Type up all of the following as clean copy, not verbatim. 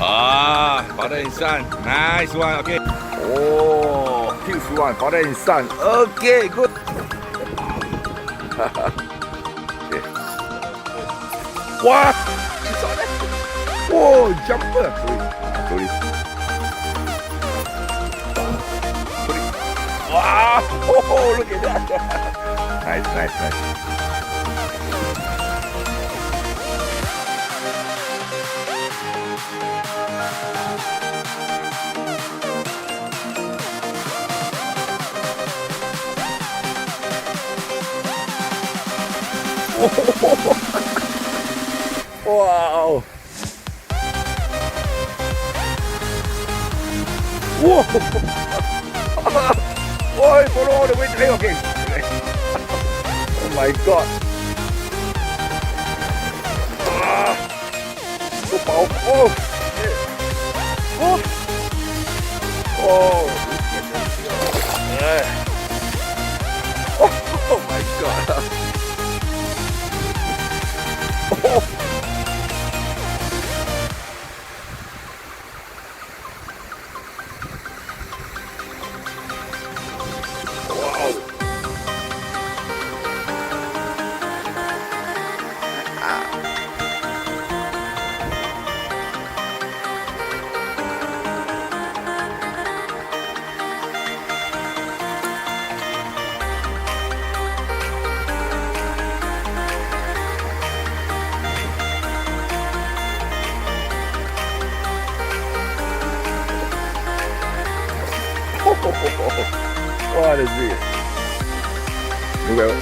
Ah, father and son. Nice one. Okay. Oh, huge one. Father and son. Okay, good. Okay. Wow. You saw that? Whoa, jumper. Sorry. Wow. Oh, look at that. Nice. Wow. Whoa. Oh, follow all the way to there. Okay. Oh my god. So powerful. Oh. Oh my god. What is this? Well,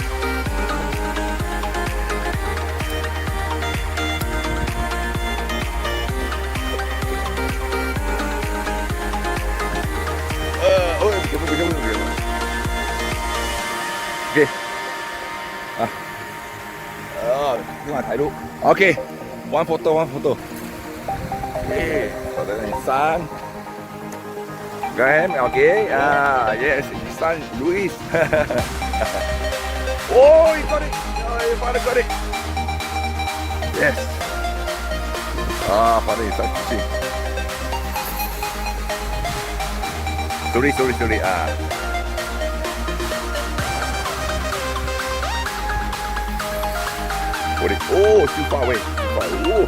okay. Chúng taถ่ายรูป Okay. One photo. Okay. Father and son. Graham, okay. Yes, son, Luis. Oh, you got it. Oh, your father got it. Yes. Father is such fishing. Sorry. Got it. Oh, too far away. Oh.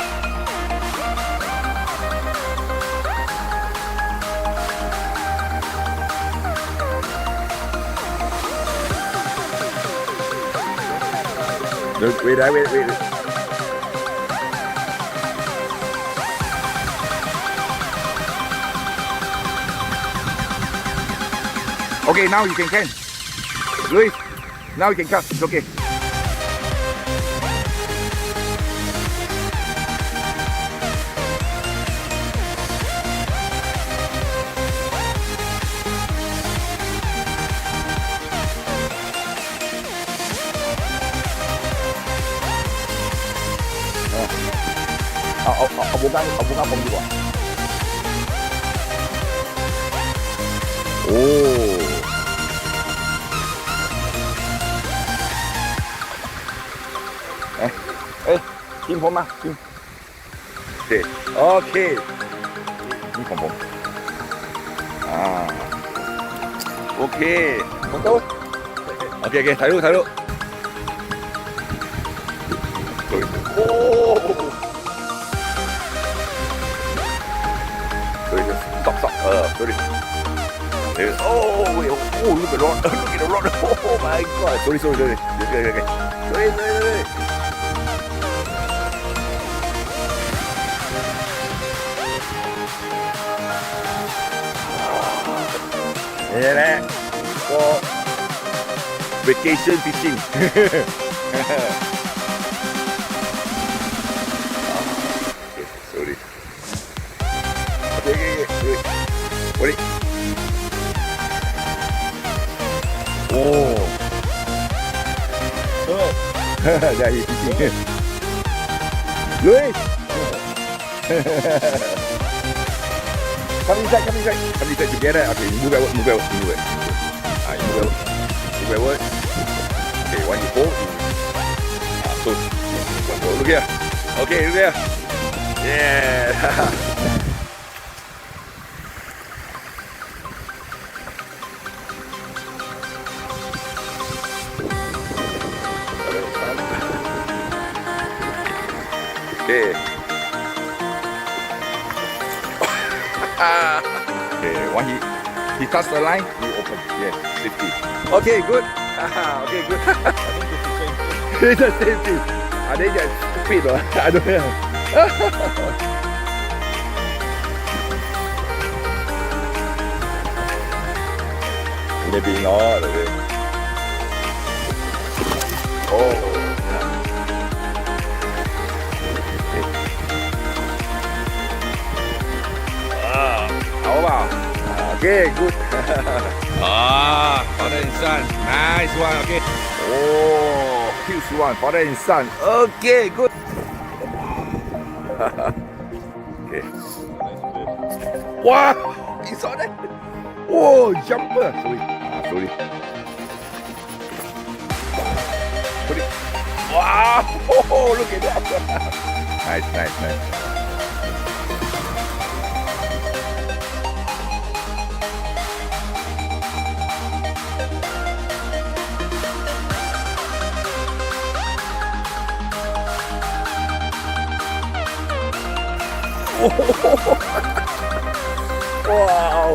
Wait. Okay, now you can. Luis, now you can cut. It's okay. Bukan bom juga. Oh. Tim ผมมาทิมโอเคนี่ของผมโอเคผมโตโอเคถ่ายรูปโอ้stop sorry oh look at the rod oh my god sorry okay sorryนี่แหละก็ vacation fishing sorry okay what it oh dari fishing Luis Come inside together. Okay, move out. Move out. Okay, when you hold, so look here. Okay, look here. Yeah. Okay. Okay, when he touch the line, you open. Yes, 50. Okay, good. Okay, good. It's the same thing. Are they just stupid or I don't know. Maybe not. Oh. How about? Okay, good. Father and son. Nice one. Okay. Oh, huge one. Father and son. Okay, good. Okay. Wow, you saw that? Oh, jumper. Sorry. Sorry. Wow. Oh, look at that. Nice, nice, nice. Wow!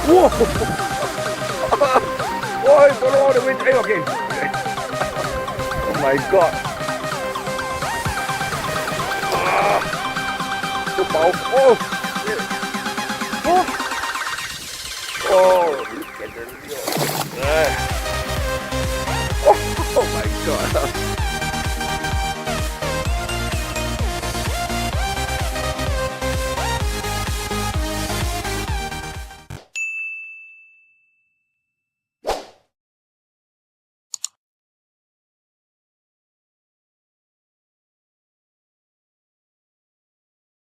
Whoa! Oh, it's all the way. Okay. Oh my God! So powerful! Oh! Oh! Look at the